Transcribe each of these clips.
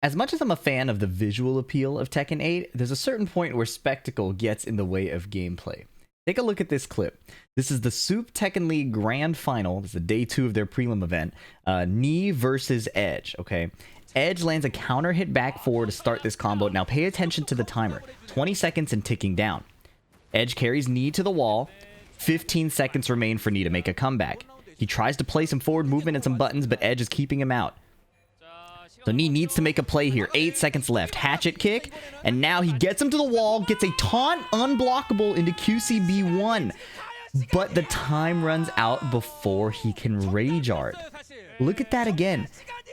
As much as I'm a fan of the visual appeal of Tekken 8, there's a certain point where spectacle gets in the way of gameplay. Take a look at this clip. This is the Soup Tekken League Grand Final. This is the day 2 of their prelim event. Knee versus Edge, okay? Edge lands a counter hit back forward to start this combo. Now pay attention to the timer. 20 seconds and ticking down. Edge carries Knee to the wall. 15 seconds remain for Knee to make a comeback. He tries to play some forward movement and some buttons, but Edge is keeping him out. So Knee needs to make a play here. 8 seconds left. Hatchet kick. And now he gets him to the wall. Gets a taunt unblockable into QCB1. But the time runs out before he can Rage Art. Look at that again.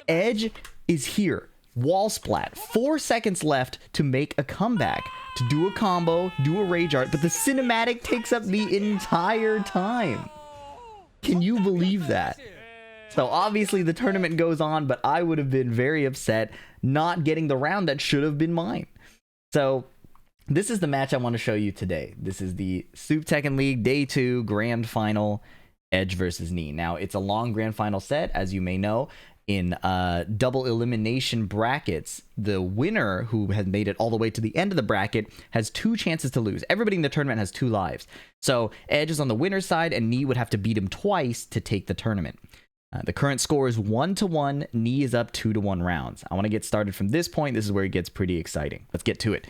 Edge is here. Wall splat. 4 seconds left to make a comeback. To do a combo, do a Rage Art. But the cinematic takes up the entire time. Can you believe that? So obviously the tournament goes on, but I would have been very upset not getting the round that should have been mine. So this is the match I want to show you today. This is the Soup Tekken League Day 2 Grand Final, Edge versus Knee. Now it's a long Grand Final set, as you may know. In double elimination brackets, the winner who has made it all the way to the end of the bracket has 2 chances to lose. Everybody in the tournament has 2 lives. So Edge is on the winner's side, and Knee would have to beat him twice to take the tournament. The current score is 1-1. Knee is up 2-1 rounds. I want to get started from this point. This is where it gets pretty exciting. Let's get to it.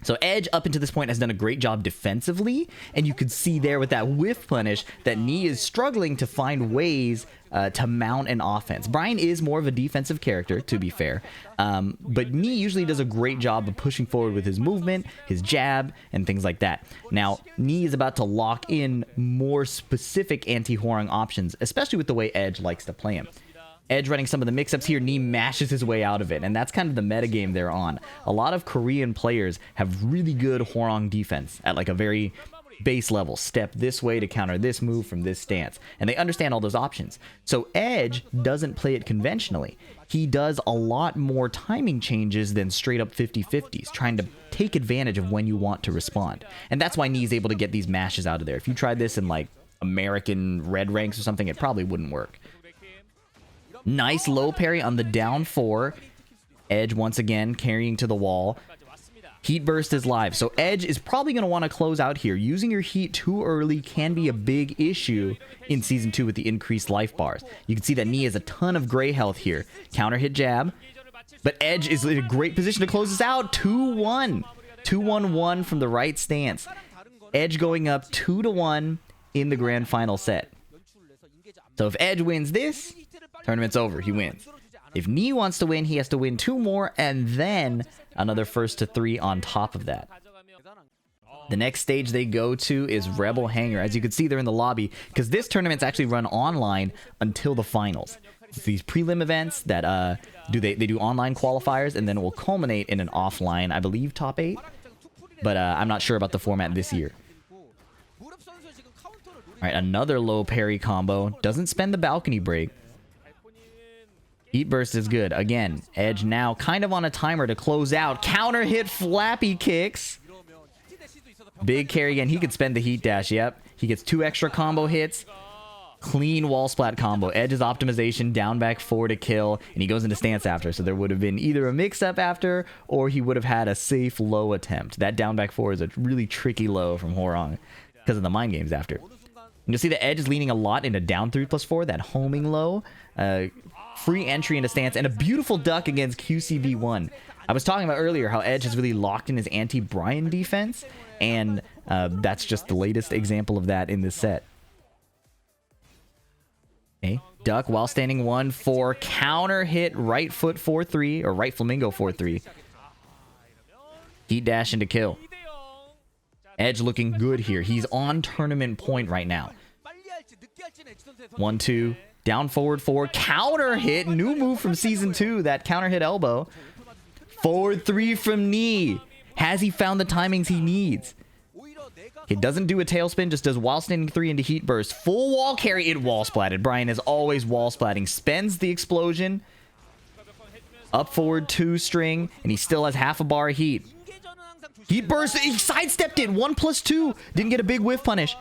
So Edge, up until this point, has done a great job defensively, and you could see there with that whiff punish that Knee is struggling to find ways to mount an offense. Bryan is more of a defensive character, to be fair, but Knee usually does a great job of pushing forward with his movement, his jab, and things like that. Now, Knee is about to lock in more specific anti-Hwoarang options, especially with the way Edge likes to play him. Edge running some of the mix-ups here, Knee mashes his way out of it, and that's kind of the metagame they're on. A lot of Korean players have really good Hwoarang defense at like a very base level. Step this way to counter this move from this stance, and they understand all those options. So Edge doesn't play it conventionally. He does a lot more timing changes than straight up 50-50s, trying to take advantage of when you want to respond. And that's why Knee's able to get these mashes out of there. If you tried this in like American red ranks or something, it probably wouldn't work. Nice low parry on the down 4. Edge once again carrying to the wall. Heat burst is live. So Edge is probably going to want to close out here. Using your heat too early can be a big issue in Season 2 with the increased life bars. You can see that Knee has a ton of gray health here. Counter hit jab. But Edge is in a great position to close this out. 2-1. 2-1-1 from the right stance. Edge going up 2-1 in the Grand Final set. So if Edge wins this, tournament's over. He wins. If Knee wants to win, he has to win 2 more and then another first to 3 on top of that. The next stage they go to is Rebel Hangar. As you can see, they're in the lobby because this tournament's actually run online until the finals. It's these prelim events that they do online qualifiers and then will culminate in an offline, I believe, top 8. But I'm not sure about the format this year. All right, another low parry combo. Doesn't spend the balcony break. Heat burst is good. Again, Edge now kind of on a timer to close out. Counter hit flappy kicks. Big carry again. He could spend the heat dash. Yep. He gets 2 extra combo hits. Clean wall splat combo. Edge's optimization, down back 4 to kill, and he goes into stance after. So there would have been either a mix-up after, or he would have had a safe low attempt. That down back 4 is a really tricky low from Hwoarang because of the mind games after. You'll see the Edge is leaning a lot into down 3+4, that homing low. Free entry into stance, and a beautiful duck against QCB1. I was talking about earlier how Edge has really locked in his anti-Bryan defense, and that's just the latest example of that in this set. Okay, duck while standing 1-4, counter hit right foot 4-3, or right flamingo 4-3. Heat dash into kill. Edge looking good here. He's on tournament point right now. 1-2. Down forward 4. Counter hit. New move from Season 2. That counter hit elbow. Forward 3 from Knee. Has he found the timings he needs? He doesn't do a tailspin. Just does while standing 3 into heat burst. Full wall carry. It wall splatted. Bryan is always wall splatting. Spends the explosion. Up forward 2 string. And he still has half a bar of heat. Heat burst. He sidestepped it. 1+2. Didn't get a big whiff punish.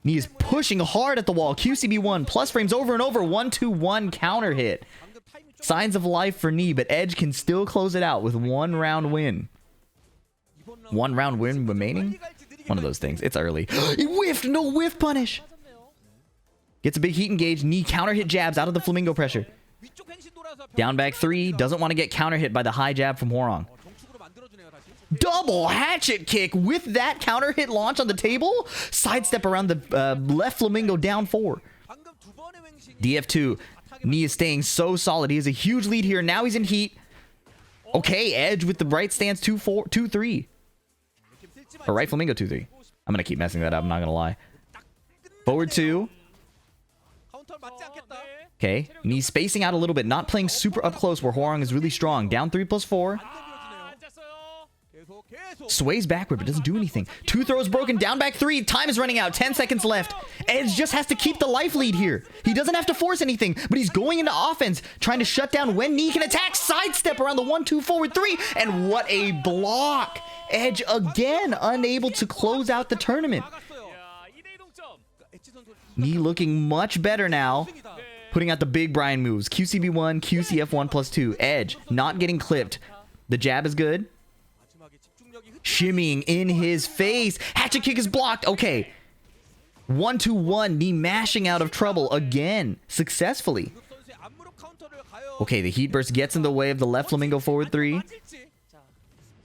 Knee is pushing hard at the wall. QCB1 plus frames over and over. 1-2-1 counter hit. Signs of life for Knee, but Edge can still close it out with 1 round win. 1 round win remaining? One of those things. It's early. He whiffed! No whiff punish! Gets a big heat engage. Knee counter hit jabs out of the flamingo pressure. Down back 3. Doesn't want to get counter hit by the high jab from Hwoarang. Double hatchet kick with that counter hit launch on the table. Sidestep around the left flamingo down 4. DF2. Knee is staying so solid. He has a huge lead here. Now he's in heat. Okay, Edge with the right stance 2-3. Or right flamingo 2-3. I'm going to keep messing that up. I'm not going to lie. Forward 2. Okay, Knee spacing out a little bit. Not playing super up close where Hwoarang is really strong. Down 3+4. Sways backward, but doesn't do anything. 2 throws broken. Down back 3. Time is running out. 10 seconds left. Edge just has to keep the life lead here. He doesn't have to force anything, but he's going into offense, trying to shut down when Knee can attack. Sidestep around the 1-2 forward 3. And what a block. Edge again unable to close out the tournament. Knee looking much better now. Putting out the big Bryan moves. QCB1, QCF1+2. Edge not getting clipped. The jab is good. Shimmying in his face. Hatchet kick is blocked. Okay. 1-1. Knee mashing out of trouble again. Successfully. Okay, the heat burst gets in the way of the left flamingo forward 3.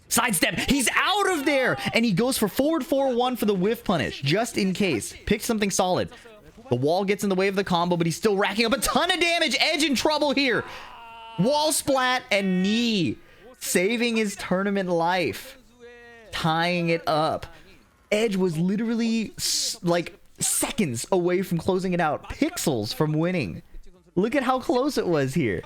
Sidestep. He's out of there. And he goes for forward 4-1 for the whiff punish. Just in case. Pick something solid. The wall gets in the way of the combo, but he's still racking up a ton of damage. Edge in trouble here. Wall splat and Knee saving his tournament life. Tying it up. Edge was literally like seconds away from closing it out. Pixels from winning. Look at how close it was here.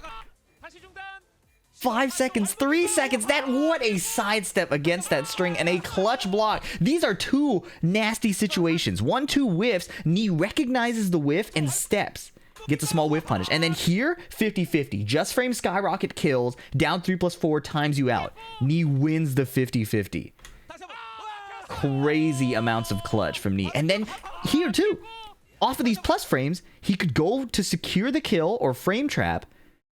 5 seconds, 3 seconds. What a sidestep against that string and a clutch block. These are 2 nasty situations. 1-2 whiffs. Knee recognizes the whiff and steps. Gets a small whiff punish. And then here, 50-50. Just frame skyrocket kills. Down 3+4 times you out. Knee wins the 50-50. Crazy amounts of clutch from Knee. And then here too. Off of these plus frames, he could go to secure the kill or frame trap,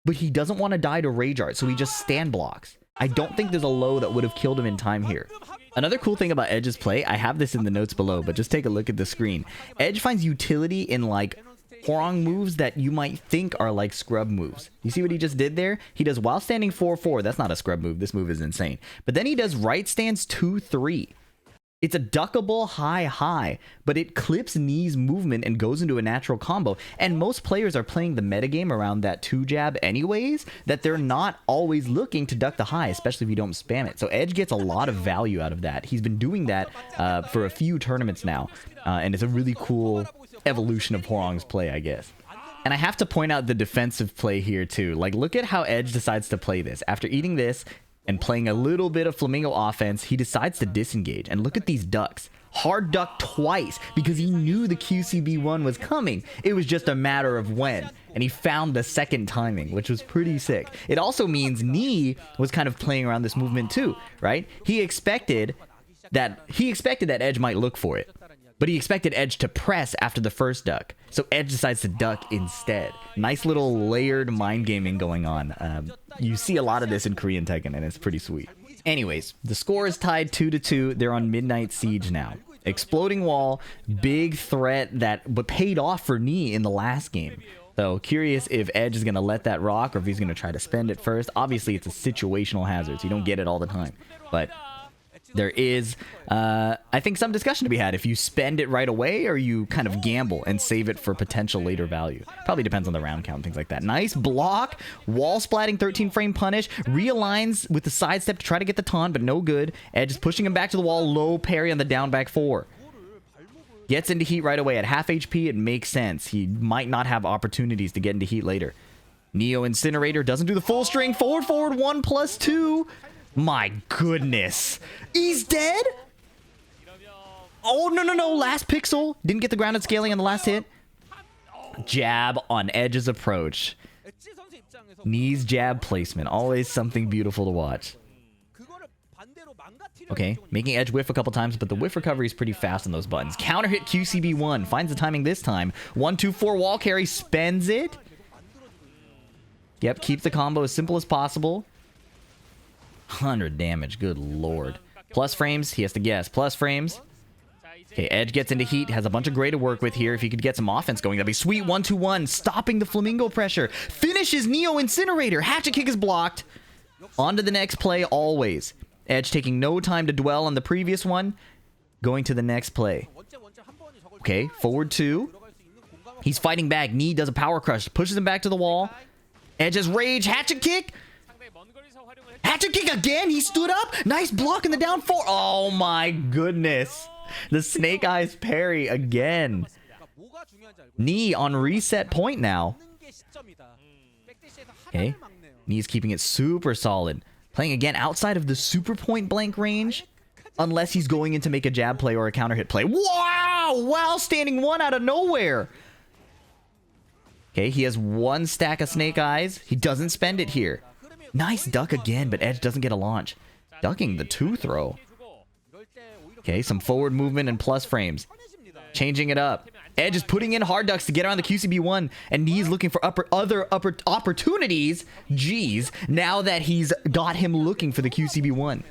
but he doesn't want to die to Rage Art, so he just stand blocks. I don't think there's a low that would have killed him in time here. Another cool thing about Edge's play, I have this in the notes below, but just take a look at the screen. Edge finds utility in like Hwoarang moves that you might think are like scrub moves. You see what he just did there? He does while standing 4-4. That's not a scrub move. This move is insane. But then he does right stance 2-3. It's a duckable high, but it clips Knee's movement and goes into a natural combo. And most players are playing the metagame around that 2 jab anyways, that they're not always looking to duck the high, especially if you don't spam it. So Edge gets a lot of value out of that. He's been doing that for a few tournaments now, and it's a really cool evolution of Hwoarang's play, I guess. And I have to point out the defensive play here too. Like, look at how Edge decides to play this. After eating this, and playing a little bit of flamingo offense, he decides to disengage. And look at these ducks. Hard duck twice because he knew the QCB1 was coming. It was just a matter of when. And he found the second timing, which was pretty sick. It also means Knee was kind of playing around this movement too, right? He expected that Edge might look for it. But he expected Edge to press after the first duck. So Edge decides to duck instead. Nice little layered mind gaming going on. You see a lot of this in Korean Tekken, and it's pretty sweet. Anyways, the score is tied 2-2. They're on Midnight Siege now. Exploding wall, big threat but paid off for Knee in the last game. So curious if Edge is going to let that rock or if he's going to try to spend it first. Obviously, it's a situational hazard, so you don't get it all the time. But there is, I think, some discussion to be had if you spend it right away or you kind of gamble and save it for potential later value. Probably depends on the round count and things like that. Nice block. Wall splatting 13 frame punish. Realigns with the sidestep to try to get the taunt, but no good. Edge is pushing him back to the wall. Low parry on the down back 4. Gets into heat right away. At half HP, it makes sense. He might not have opportunities to get into heat later. Neo Incinerator doesn't do the full string. Forward 1+2. My goodness. He's dead? Oh, no. Last pixel. Didn't get the grounded scaling on the last hit. Jab on Edge's approach. Knee's jab placement. Always something beautiful to watch. Okay, making Edge whiff a couple times, but the whiff recovery is pretty fast on those buttons. Counter hit QCB1. Finds the timing this time. 1-2-4 wall carry. Spends it. Yep, keep the combo as simple as possible. 100 damage, good lord. Plus frames, he has to guess. Plus frames. Okay, Edge gets into heat, has a bunch of gray to work with here. If he could get some offense going, that'd be sweet. 1-2-1, stopping the Flamingo pressure. Finishes Neo Incinerator. Hatchet kick is blocked. On to the next play, always. Edge taking no time to dwell on the previous one. Going to the next play. Okay, forward 2. He's fighting back. Knee does a power crush, pushes him back to the wall. Edge has rage. Hatchet kick. Hatchet kick again. He stood up. Nice block in the down 4. Oh my goodness. The Snake Eyes parry again. Knee on reset point now. Okay. Knee's keeping it super solid. Playing again outside of the super point blank range. Unless he's going in to make a jab play or a counter hit play. Wow! Wow, standing 1 out of nowhere. Okay, he has 1 stack of Snake Eyes. He doesn't spend it here. Nice duck again, but Edge doesn't get a launch. Ducking the 2 throw. Okay, some forward movement and plus frames. Changing it up. Edge is putting in hard ducks to get around the QCB1, and he's looking for other opportunities. Jeez, now that he's got him looking for the QCB1.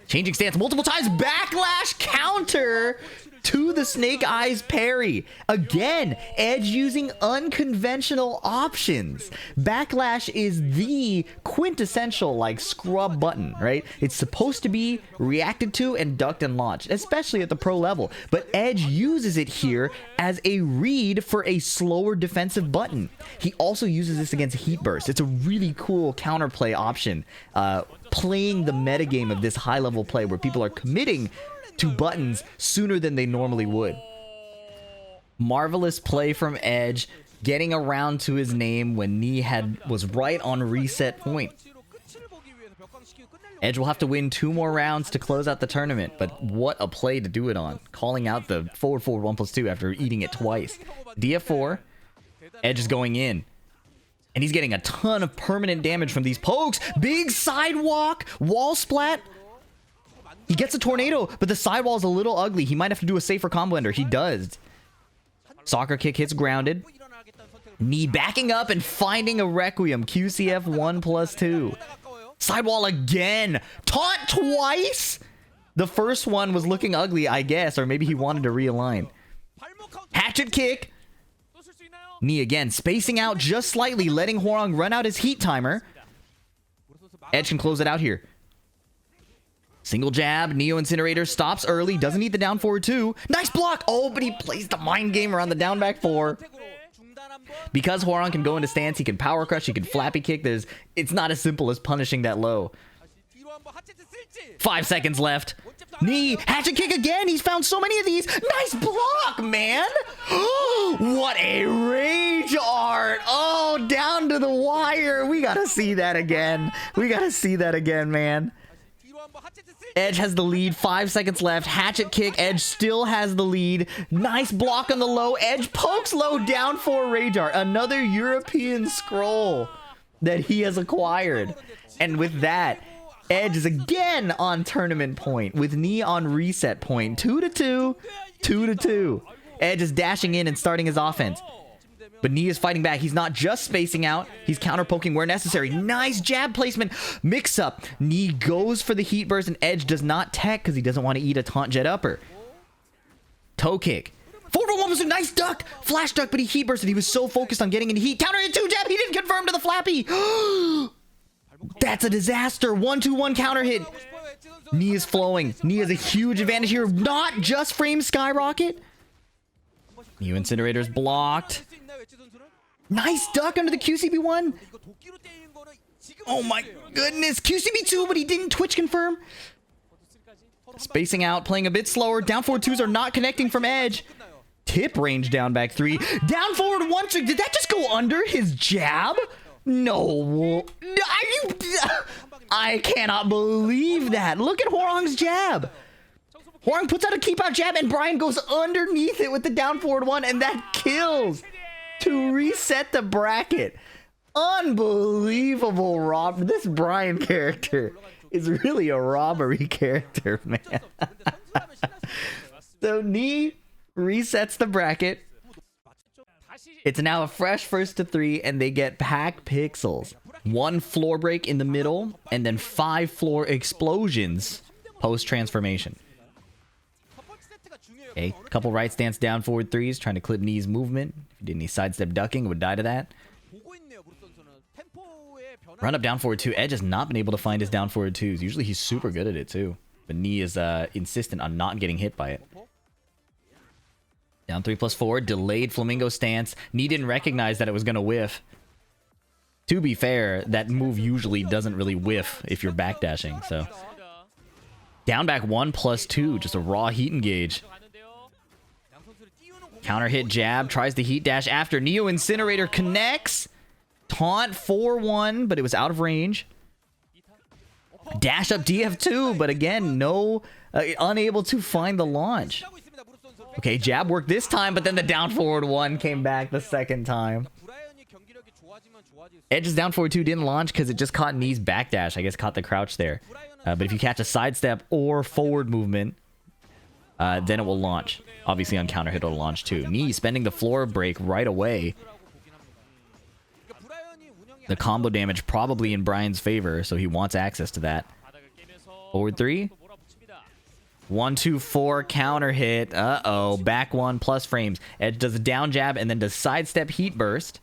Changing stance multiple times. Backlash counter to the Snake Eyes parry. Again, Edge using unconventional options. Backlash is the quintessential like scrub button, right? It's supposed to be reacted to and ducked and launched, especially at the pro level. But Edge uses it here as a read for a slower defensive button. He also uses this against Heat Burst. It's a really cool counterplay option. Playing the metagame of this high-level play where people are committing to buttons sooner than they normally would. Marvelous play from Edge, getting around to his name when Knee was right on reset point. Edge will have to win 2 more rounds to close out the tournament, but what a play to do it on. Calling out the forward 1+2 after eating it twice. DF4, Edge is going in. And he's getting a ton of permanent damage from these pokes. Big sidewalk, wall splat. He gets a tornado, but the sidewall is a little ugly. He might have to do a safer combo ender. He does. Soccer kick hits grounded. Knee backing up and finding a Requiem. QCF 1+2. Sidewall again. Taunt twice. The first one was looking ugly, I guess, or maybe he wanted to realign. Hatchet kick. Knee again, spacing out just slightly, letting Hwoarang run out his heat timer. Edge can close it out here. Single jab, Neo Incinerator stops early, doesn't need the down forward 2. Nice block! Oh, but he plays the mind game around the down back 4. Because Hwoarang can go into stance, he can power crush, he can flappy kick. It's not as simple as punishing that low. 5 seconds left. Knee, hatchet kick again. He's found so many of these. Nice block, man. What a rage art. Oh, down to the wire. We gotta see that again. We gotta see that again, man. Edge has the lead. 5 seconds left. Hatchet kick. Edge still has the lead. Nice block on the low. Edge pokes low. Down 4 rage art. Another European scroll that he has acquired. And with that, Edge is again on tournament point with Knee on reset point. 2-2, 2-2. Edge is dashing in and starting his offense. But Knee is fighting back. He's not just spacing out. He's counter poking where necessary. Nice jab placement. Mix up. Knee goes for the heat burst and Edge does not tech because he doesn't want to eat a taunt jet upper. Toe kick. Forward 1 was a nice duck. Flash duck, but he heat bursted. He was so focused on getting into heat. Counter hit 2 jab. He didn't confirm to the flappy. That's a disaster. 1-2-1 counter hit. Knee is flowing. Knee has a huge advantage here. Not just frame skyrocket. New Incinerator's blocked. Nice duck under the QCB1. Oh my goodness. QCB2, but he didn't Twitch confirm. Spacing out, playing a bit slower. Down forward 2s are not connecting from Edge. Tip range down back 3. Down forward 1. Did that just go under his jab? No. I cannot believe that. Look at Hwoarang's jab. Hwoarang puts out a keep out jab and Bryan goes underneath it with the down forward 1 and that kills to reset the bracket. Unbelievable rob. This Bryan character is really a robbery character, man. So Knee resets the bracket. It's now a fresh first to 3, and they get pack pixels. 1 floor break in the middle, and then 5 floor explosions post-transformation. Okay, couple right stance down forward 3s, trying to clip knees movement. If you did any sidestep ducking, it would die to that. Run up down forward 2. Edge has not been able to find his down forward 2s. Usually he's super good at it too. But Knee is insistent on not getting hit by it. Down 3+4, delayed flamingo stance. Knee didn't recognize that it was going to whiff. To be fair, that move usually doesn't really whiff if you're backdashing, so. Down back 1+2, just a raw heat engage. Counter hit jab, tries the heat dash after. Neo Incinerator connects. Taunt 4-1, but it was out of range. Dash up DF2, but again, unable to find the launch. Okay, jab worked this time, but then the down forward 1 came back the second time. Edge's down forward 2 didn't launch because it just caught Knee's backdash. I guess caught the crouch there. But if you catch a sidestep or forward movement, then it will launch. Obviously on counter hit it'll launch too. Knee spending the floor break right away. The combo damage probably in Bryan's favor, so he wants access to that. Forward 3. 1-2-4 counter hit. Uh-oh. Back 1 plus frames. Edge does a down jab and then does sidestep heat burst.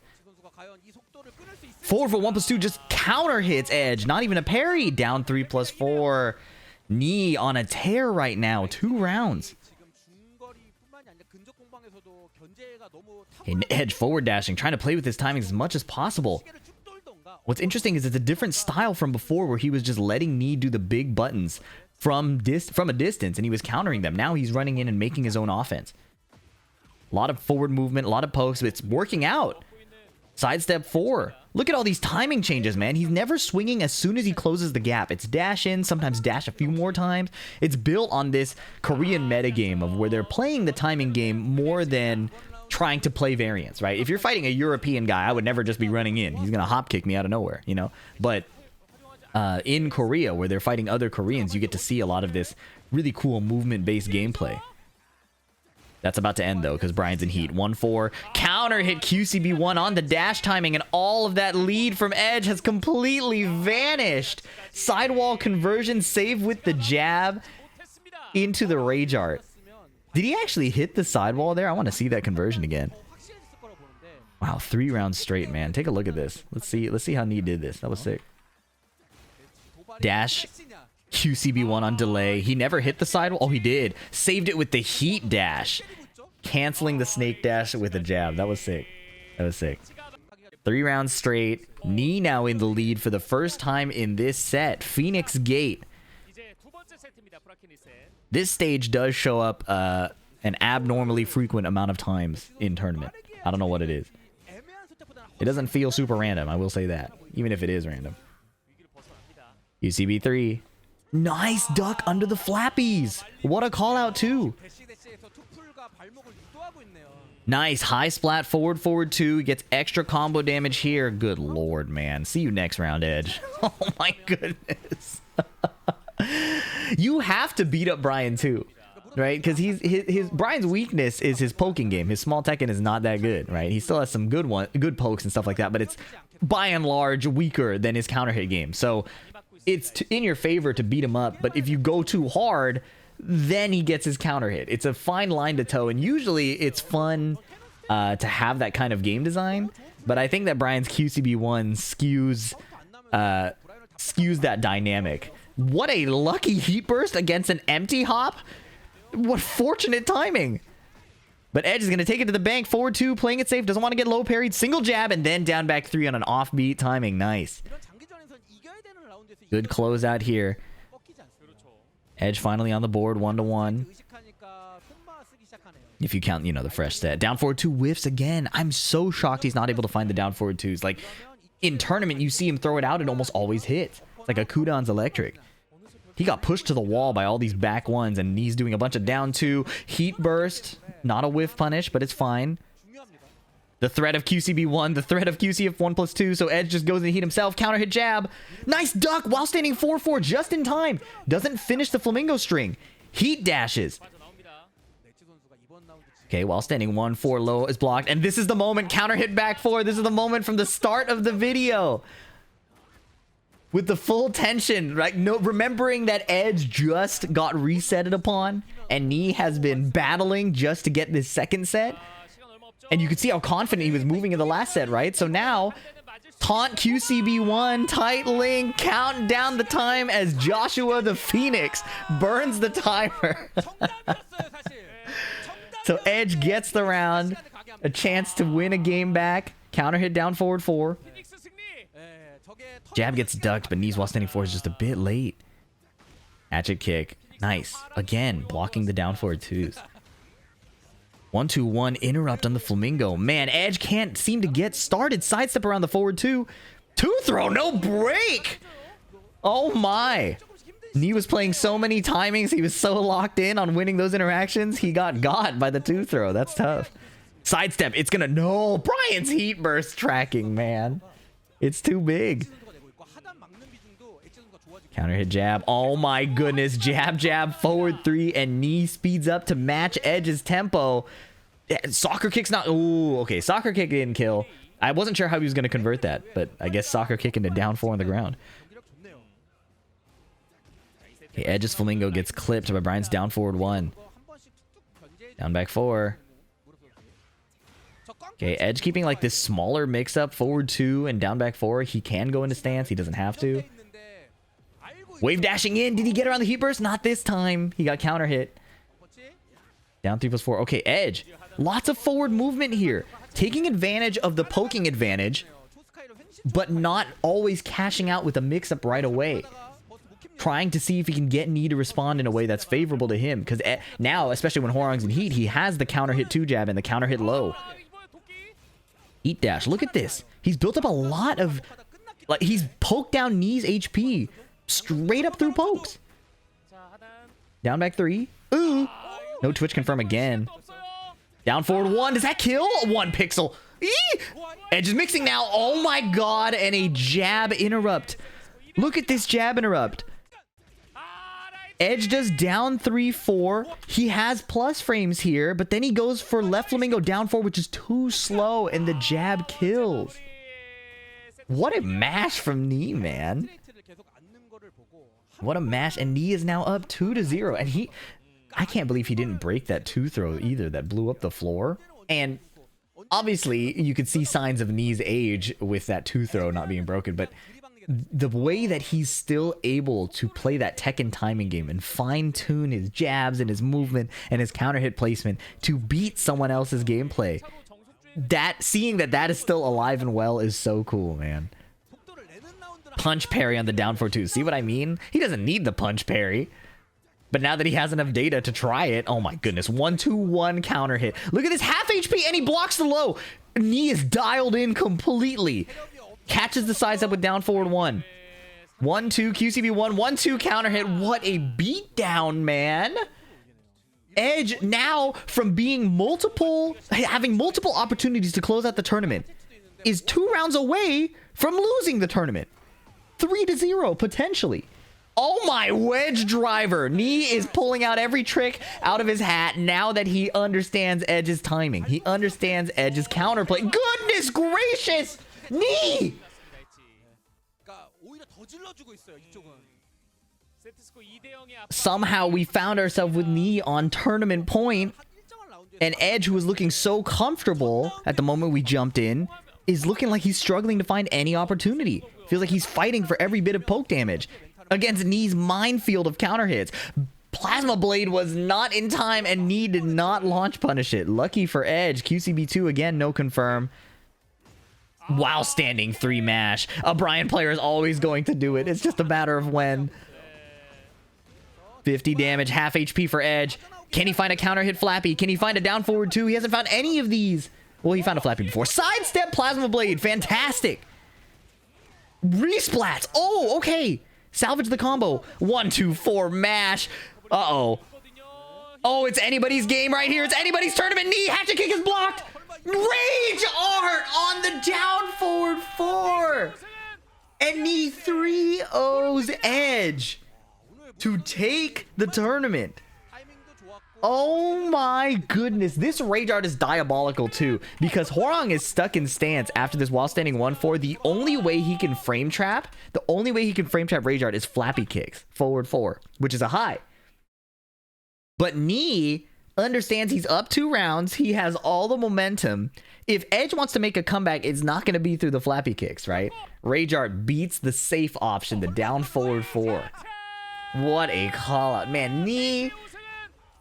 Forward for 1+2 just counter hits Edge. Not even a parry. Down 3+4. Knee on a tear right now. 2 rounds. And Edge forward dashing, trying to play with his timing as much as possible. What's interesting is it's a different style from before where he was just letting Knee do the big buttons from a distance and he was countering them. Now he's running in and making his own offense. A lot of forward movement, a lot of pokes. It's working out. Sidestep 4. Look at all these timing changes, man. He's never swinging as soon as he closes the gap. It's dash in, sometimes dash a few more times. It's built on this Korean metagame of where they're playing the timing game more than trying to play variants, right? If you're fighting a European guy, I would never just be running in. He's going to hop kick me out of nowhere, you know? But in Korea, where they're fighting other Koreans, you get to see a lot of this really cool movement-based gameplay. That's about to end, though, because Bryan's in heat. 1-4. Counter hit QCB1 on the dash timing, and all of that lead from Edge has completely vanished. Sidewall conversion save with the jab into the Rage Art. Did he actually hit the sidewall there? I want to see that conversion again. Wow, 3 rounds straight, man. Take a look at this. Let's see how Knee did this. That was sick. Dash QCB1 on delay. He never hit the sidewall. Oh, he did. Saved it with the heat dash. Canceling the snake dash with a jab. That was sick. That was sick. 3 rounds straight. Knee now in the lead for the first time in this set. Phoenix Gate. This stage does show up an abnormally frequent amount of times in tournament. I don't know what it is. It doesn't feel super random, I will say that. Even if it is random. UCB3. Nice duck under the flappies. What a call out too. Nice high splat forward 2. Gets extra combo damage here. Good lord, man. See you next round, Edge. Oh my goodness. You have to beat up Bryan too, right? Because his Bryan's weakness is his poking game. His small Tekken is not that good, right? He still has some good pokes and stuff like that, but it's by and large weaker than his counter hit game. So it's in your favor to beat him up, but if you go too hard, then he gets his counter hit. It's a fine line to toe, and usually it's fun to have that kind of game design, but I think that Bryan's QCB1 skews that dynamic. What a lucky heat burst against an empty hop. What fortunate timing. But Edge is going to take it to the bank. Forward 2, playing it safe. Doesn't want to get low parried. Single jab and then down back 3 on an offbeat timing. Nice. Good closeout here. Edge finally on the board. 1-1. If you count, the fresh set. Down forward 2 whiffs again. I'm so shocked he's not able to find the down forward 2s. Like, in tournament, you see him throw it out and almost always hits. It's like a Kudan's electric. He got pushed to the wall by all these back 1s, and he's doing a bunch of down 2. Heat burst. Not a whiff punish, but it's fine. The threat of QCB1, the threat of QCF 1+2, so Edge just goes in heat himself. Counter hit jab. Nice duck while standing 4-4 just in time. Doesn't finish the flamingo string. Heat dashes. Okay, while standing 1-4 low is blocked. And this is the moment. Counter hit back 4. This is the moment from the start of the video. With the full tension, right? No, remembering that Edge just got resetted upon. And Knee has been battling just to get this second set. And you could see how confident he was moving in the last set, right? So now, taunt QCB1, tight link, counting down the time as Joshua the Phoenix burns the timer. So Edge gets the round, a chance to win a game back. Counter hit down forward 4. Jab gets ducked, but knees while standing 4 is just a bit late. Hatchet kick. Nice. Again, blocking the down forward 2s. 1-2-1 interrupt on the Flamingo. Man, Edge can't seem to get started. Sidestep around the forward 2. 2-throw, no break! Oh my. Knee was playing so many timings. He was so locked in on winning those interactions. He got by the 2-throw. That's tough. Sidestep. It's gonna... No! Bryan's heat burst tracking, man. It's too big. Counter hit jab. Oh my goodness. Jab, jab, forward 3, and Knee speeds up to match Edge's tempo. Soccer kick's not... Ooh, okay. Soccer kick didn't kill. I wasn't sure how he was going to convert that, but I guess soccer kick into down 4 on the ground. Okay, Edge's Flamingo gets clipped by Bryan's down forward 1. Down back 4. Okay, Edge keeping like this smaller mix-up, forward 2 and down back 4. He can go into stance. He doesn't have to. Wave dashing in. Did he get around the heat burst? Not this time. He got counter hit. Down 3+4. Okay, Edge. Lots of forward movement here. Taking advantage of the poking advantage, but not always cashing out with a mix-up right away. Trying to see if he can get Knee to respond in a way that's favorable to him. Because now, especially when Hwoarang's in heat, he has the counter hit 2 jab and the counter hit low. Heat dash. Look at this. He's built up a lot of... Like, he's poked down Knee's HP. Straight up through pokes. Down back 3. Ooh. No Twitch confirm again. Down forward 1. Does that kill? 1 pixel. Eee! Edge is mixing now. Oh my god. And a jab interrupt. Look at this jab interrupt. Edge does down 3-4. He has plus frames here, but then he goes for left Flamingo down 4, which is too slow, and the jab kills. What a mash from Knee, man. What a mash. And Knee is now up 2-0. And I can't believe he didn't break that 2-throw either. That blew up the floor. And obviously, you could see signs of Knee's age with that 2-throw not being broken. But the way that he's still able to play that Tekken timing game and fine-tune his jabs and his movement and his counter hit placement to beat someone else's gameplay. Seeing that is still alive and well is so cool, man. Punch parry on the down 4-2. See what I mean? He doesn't need the punch parry. But now that he has enough data to try it, oh my goodness. 1-2-1 counter hit. Look at this half HP and he blocks the low. Knee is dialed in completely. Catches the sides up with down forward 1. 1-2 QCB1. 1-2 counter hit. What a beatdown, man. Edge now from having multiple opportunities to close out the tournament is 2 rounds away from losing the tournament. 3-0 potentially. Oh my, wedge driver. Knee is pulling out every trick out of his hat now that he understands Edge's timing. He understands Edge's counterplay. Goodness gracious! Knee! Somehow we found ourselves with Knee on tournament point, and Edge, who was looking so comfortable at the moment we jumped in, is looking like he's struggling to find any opportunity. Feels like he's fighting for every bit of poke damage against Knee's minefield of counter hits. Plasma Blade was not in time, and Knee did not launch punish it. Lucky for Edge. QCB2 again, no confirm. While standing 3 mash. A Bryan player is always going to do it. It's just a matter of when. 50 damage, half HP for Edge. Can he find a counter hit Flappy? Can he find a down forward 2? He hasn't found any of these. Well, he found a Flappy before. Sidestep Plasma Blade. Fantastic. Resplats. Oh, okay. Salvage the combo. 1-2-4 mash. Uh-oh. Oh, it's anybody's game right here. It's anybody's tournament. Knee hatchet kick is blocked. Rage art on the down forward 4. And Knee 3-0's Edge to take the tournament. Oh my goodness. This rage art is diabolical too, because Hwoarang is stuck in stance after this while standing 1-4. The only way he can frame trap rage art is flappy kicks, forward 4, which is a high. But Knee understands he's up 2 rounds. He has all the momentum. If Edge wants to make a comeback, it's not going to be through the flappy kicks, right? Rage art beats the safe option, the down forward 4. What a call out. Man, Knee,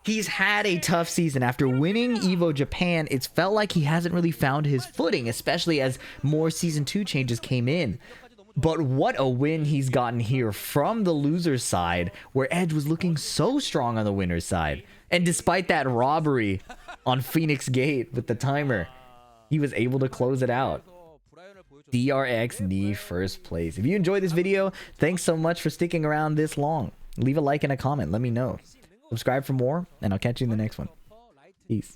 he's had a tough season. After winning Evo Japan, it's felt like he hasn't really found his footing, especially as more Season 2 changes came in. But what a win he's gotten here from the loser's side, where Edge was looking so strong on the winner's side. And despite that robbery on Phoenix Gate with the timer, he was able to close it out. DRX Knee first place. If you enjoyed this video, thanks so much for sticking around this long. Leave a like and a comment. Let me know. Subscribe for more, and I'll catch you in the next one. Peace.